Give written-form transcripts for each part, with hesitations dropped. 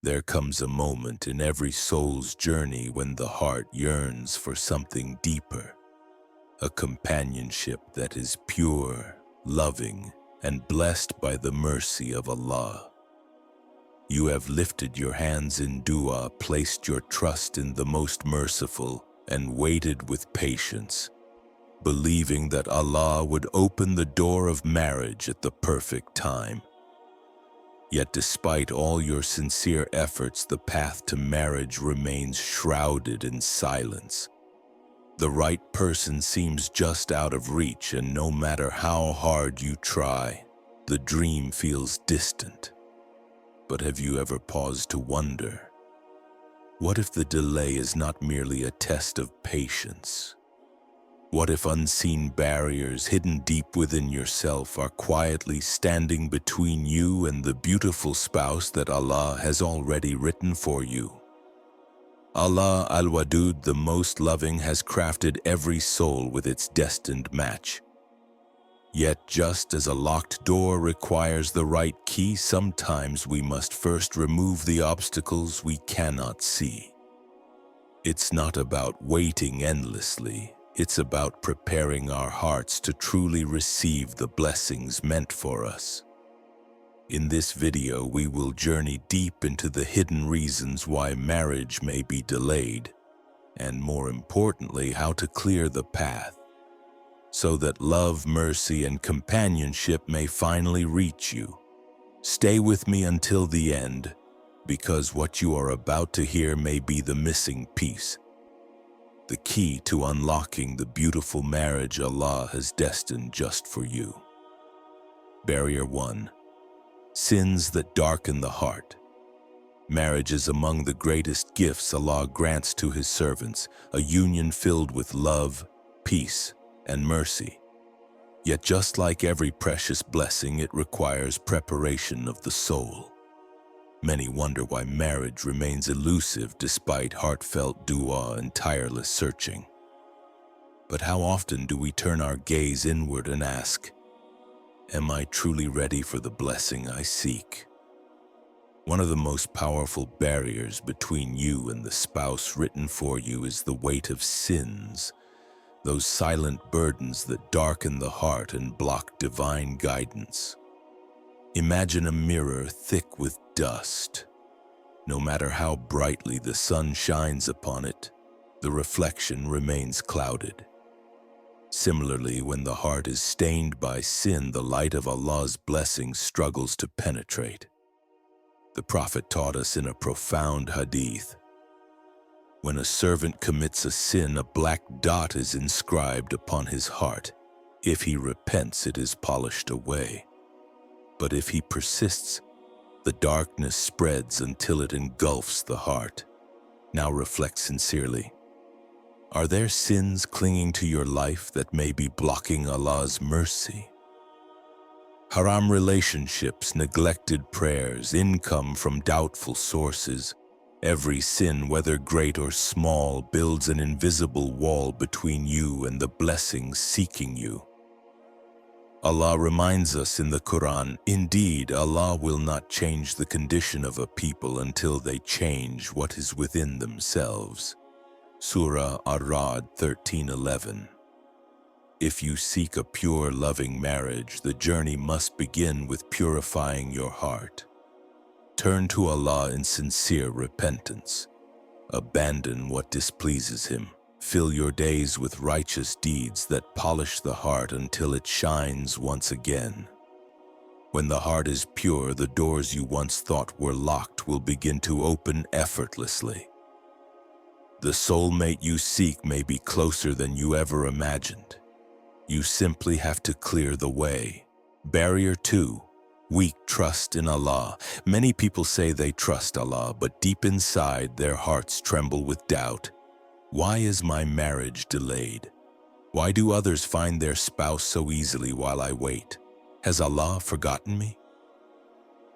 There comes a moment in every soul's journey when the heart yearns for something deeper, a companionship that is pure, loving, and blessed by the mercy of Allah. You have lifted your hands in dua, placed your trust in the most merciful, and waited with patience, believing that Allah would open the door of marriage at the perfect time. Yet despite all your sincere efforts, the path to marriage remains shrouded in silence. The right person seems just out of reach, and no matter how hard you try, the dream feels distant. But have you ever paused to wonder, what if the delay is not merely a test of patience? What if unseen barriers hidden deep within yourself are quietly standing between you and the beautiful spouse that Allah has already written for you? Allah Al-Wadud, the most loving, has crafted every soul with its destined match. Yet just as a locked door requires the right key, sometimes we must first remove the obstacles we cannot see. It's not about waiting endlessly. It's about preparing our hearts to truly receive the blessings meant for us. In this video, we will journey deep into the hidden reasons why marriage may be delayed, and more importantly, how to clear the path, so that love, mercy, and companionship may finally reach you. Stay with me until the end, because what you are about to hear may be the missing piece, the key to unlocking the beautiful marriage Allah has destined just for you. Barrier 1. Sins that darken the heart. Marriage is among the greatest gifts Allah grants to His servants, a union filled with love, peace, and mercy. Yet just like every precious blessing, it requires preparation of the soul. Many wonder why marriage remains elusive despite heartfelt dua and tireless searching. But how often do we turn our gaze inward and ask, am I truly ready for the blessing I seek? One of the most powerful barriers between you and the spouse written for you is the weight of sins, those silent burdens that darken the heart and block divine guidance. Imagine a mirror thick with dust. No matter how brightly the sun shines upon it, the reflection remains clouded. Similarly, when the heart is stained by sin, the light of Allah's blessings struggles to penetrate. The Prophet taught us in a profound hadith, when a servant commits a sin, a black dot is inscribed upon his heart. If he repents, it is polished away. But if he persists, the darkness spreads until it engulfs the heart. Now reflect sincerely. Are there sins clinging to your life that may be blocking Allah's mercy? Haram relationships, neglected prayers, income from doubtful sources. Every sin, whether great or small, builds an invisible wall between you and the blessings seeking you. Allah reminds us in the Quran, indeed, Allah will not change the condition of a people until they change what is within themselves. Surah Ar-Ra'd 13:11. If you seek a pure, loving marriage, the journey must begin with purifying your heart. Turn to Allah in sincere repentance. Abandon what displeases Him. Fill your days with righteous deeds that polish the heart until it shines once again. When the heart is pure, the doors you once thought were locked will begin to open effortlessly. The soulmate you seek may be closer than you ever imagined. You simply have to clear the way. Barrier 2. Weak trust in Allah. Many people say they trust Allah, but deep inside their hearts tremble with doubt. Why is my marriage delayed? Why do others find their spouse so easily while I wait? Has Allah forgotten me?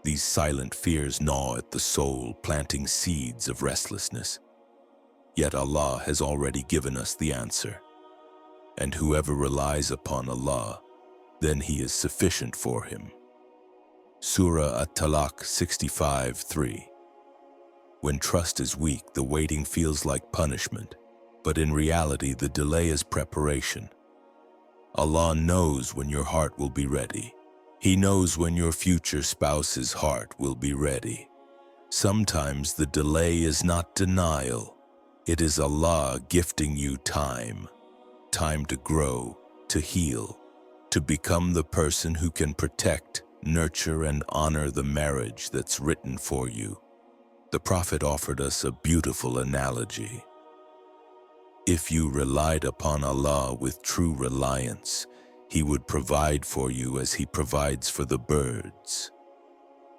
These silent fears gnaw at the soul, planting seeds of restlessness. Yet Allah has already given us the answer. And whoever relies upon Allah, then He is sufficient for him. Surah At-Talaq 65:3. When trust is weak, the waiting feels like punishment, but in reality, the delay is preparation. Allah knows when your heart will be ready. He knows when your future spouse's heart will be ready. Sometimes the delay is not denial. It is Allah gifting you time. Time to grow, to heal, to become the person who can protect, nurture, and honor the marriage that's written for you. The Prophet offered us a beautiful analogy. If you relied upon Allah with true reliance, He would provide for you as He provides for the birds.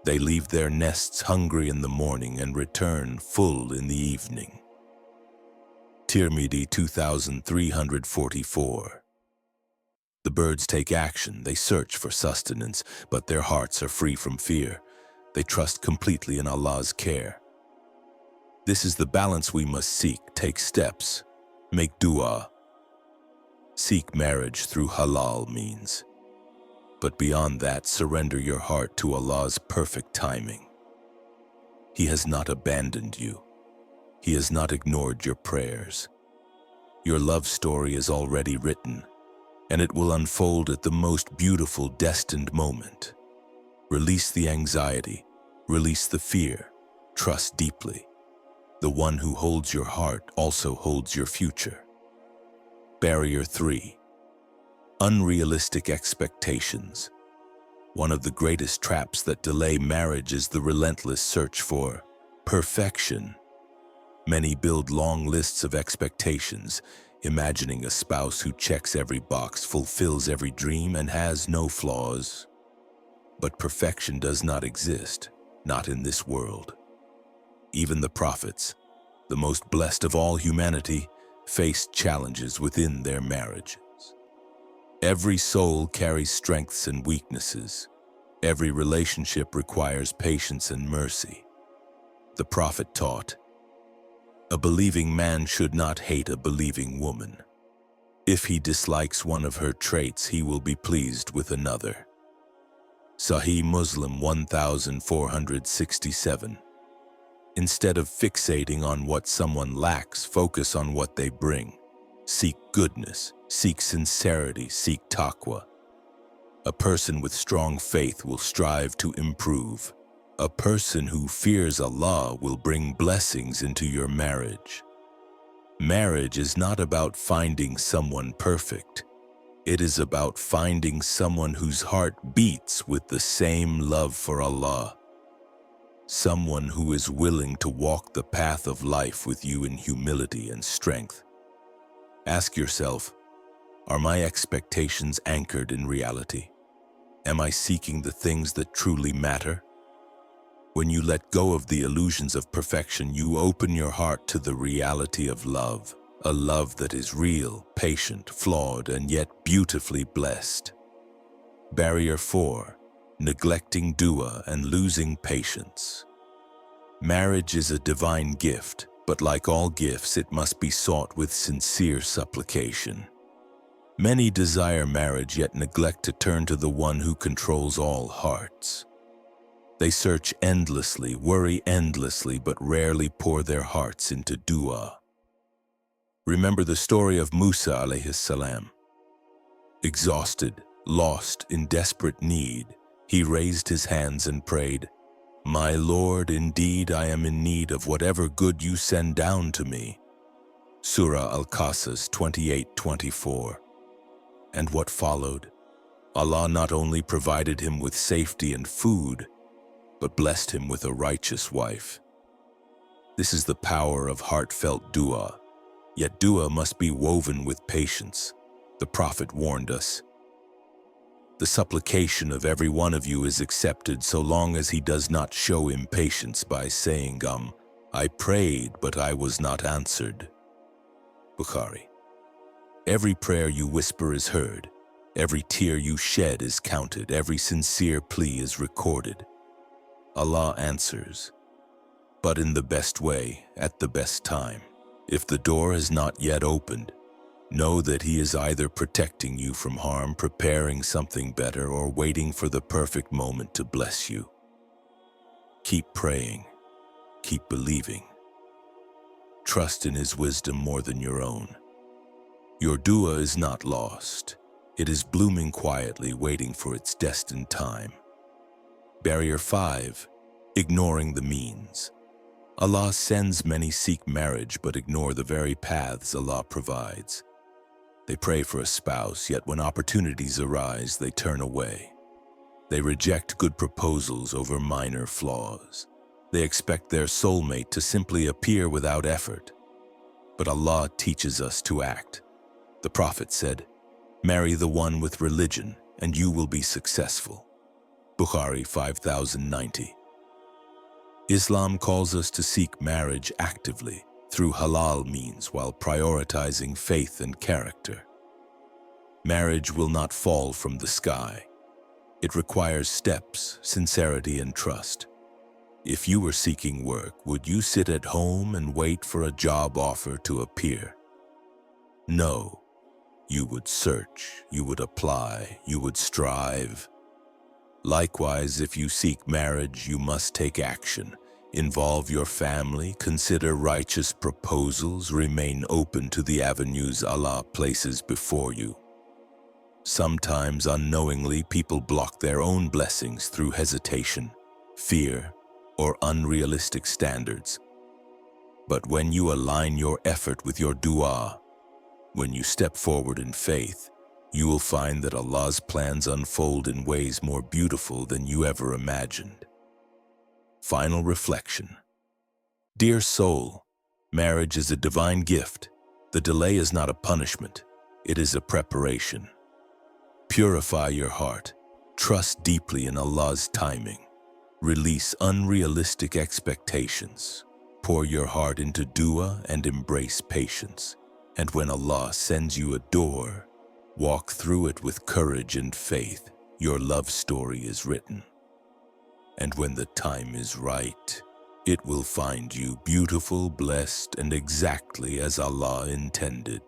They leave their nests hungry in the morning and return full in the evening. Tirmidhi 2344. The birds take action, they search for sustenance, but their hearts are free from fear. They trust completely in Allah's care. This is the balance we must seek. Take steps, make dua. Seek marriage through halal means. But beyond that, surrender your heart to Allah's perfect timing. He has not abandoned you. He has not ignored your prayers. Your love story is already written, and it will unfold at the most beautiful destined moment. Release the anxiety, release the fear, trust deeply. The one who holds your heart also holds your future. Barrier 3. Unrealistic expectations. One of the greatest traps that delay marriage is the relentless search for perfection. Many build long lists of expectations, imagining a spouse who checks every box, fulfills every dream, and has no flaws. But perfection does not exist, not in this world. Even the prophets, the most blessed of all humanity, faced challenges within their marriages. Every soul carries strengths and weaknesses. Every relationship requires patience and mercy. The Prophet taught, "A believing man should not hate a believing woman. If he dislikes one of her traits, he will be pleased with another." Sahih Muslim 1467. Instead of fixating on what someone lacks, focus on what they bring. Seek goodness, seek sincerity, seek taqwa. A person with strong faith will strive to improve. A person who fears Allah will bring blessings into your marriage. Marriage is not about finding someone perfect. It is about finding someone whose heart beats with the same love for Allah. Someone who is willing to walk the path of life with you in humility and strength. Ask yourself, are my expectations anchored in reality? Am I seeking the things that truly matter? When you let go of the illusions of perfection, you open your heart to the reality of love, a love that is real, patient, flawed, and yet beautifully blessed. Barrier 4. Neglecting dua and losing patience. Marriage is a divine gift, but like all gifts, it must be sought with sincere supplication. Many desire marriage yet neglect to turn to the one who controls all hearts. They search endlessly, worry endlessly, but rarely pour their hearts into dua. Remember the story of Musa alayhi salam. Exhausted, lost, in desperate need, he raised his hands and prayed, "My Lord, indeed I am in need of whatever good you send down to me." Surah Al-Qasas 28:24. And what followed? Allah not only provided him with safety and food, but blessed him with a righteous wife. This is the power of heartfelt dua. Yet dua must be woven with patience. The Prophet warned us, "The supplication of every one of you is accepted so long as he does not show impatience by saying, I prayed, but I was not answered." Bukhari. Every prayer you whisper is heard. Every tear you shed is counted. Every sincere plea is recorded. Allah answers, but in the best way, at the best time. If the door has not yet opened, know that He is either protecting you from harm, preparing something better, or waiting for the perfect moment to bless you. Keep praying. keep believing. Trust in His wisdom more than your own. Your dua is not lost. It is blooming quietly, waiting for its destined time. Barrier 5. Ignoring the means. Allah sends many seek marriage but ignore the very paths Allah provides. They pray for a spouse, yet when opportunities arise, they turn away. They reject good proposals over minor flaws. They expect their soulmate to simply appear without effort. But Allah teaches us to act. The Prophet said, "Marry the one with religion, and you will be successful." Bukhari 5090. Islam calls us to seek marriage actively, through halal means, while prioritizing faith and character. Marriage will not fall from the sky. It requires steps, sincerity, and trust. If you were seeking work, would you sit at home and wait for a job offer to appear? No. You would search, you would apply, you would strive. Likewise, if you seek marriage, you must take action. Involve your family, consider righteous proposals, remain open to the avenues Allah places before you. Sometimes, unknowingly, people block their own blessings through hesitation, fear, or unrealistic standards. But when you align your effort with your dua, when you step forward in faith, you will find that Allah's plans unfold in ways more beautiful than you ever imagined. Final reflection. Dear soul, marriage is a divine gift. The delay is not a punishment, it is a preparation. Purify your heart, trust deeply in Allah's timing, release unrealistic expectations, pour your heart into dua and embrace patience. And when Allah sends you a door, walk through it with courage and faith. Your love story is written. And when the time is right, it will find you beautiful, blessed, and exactly as Allah intended.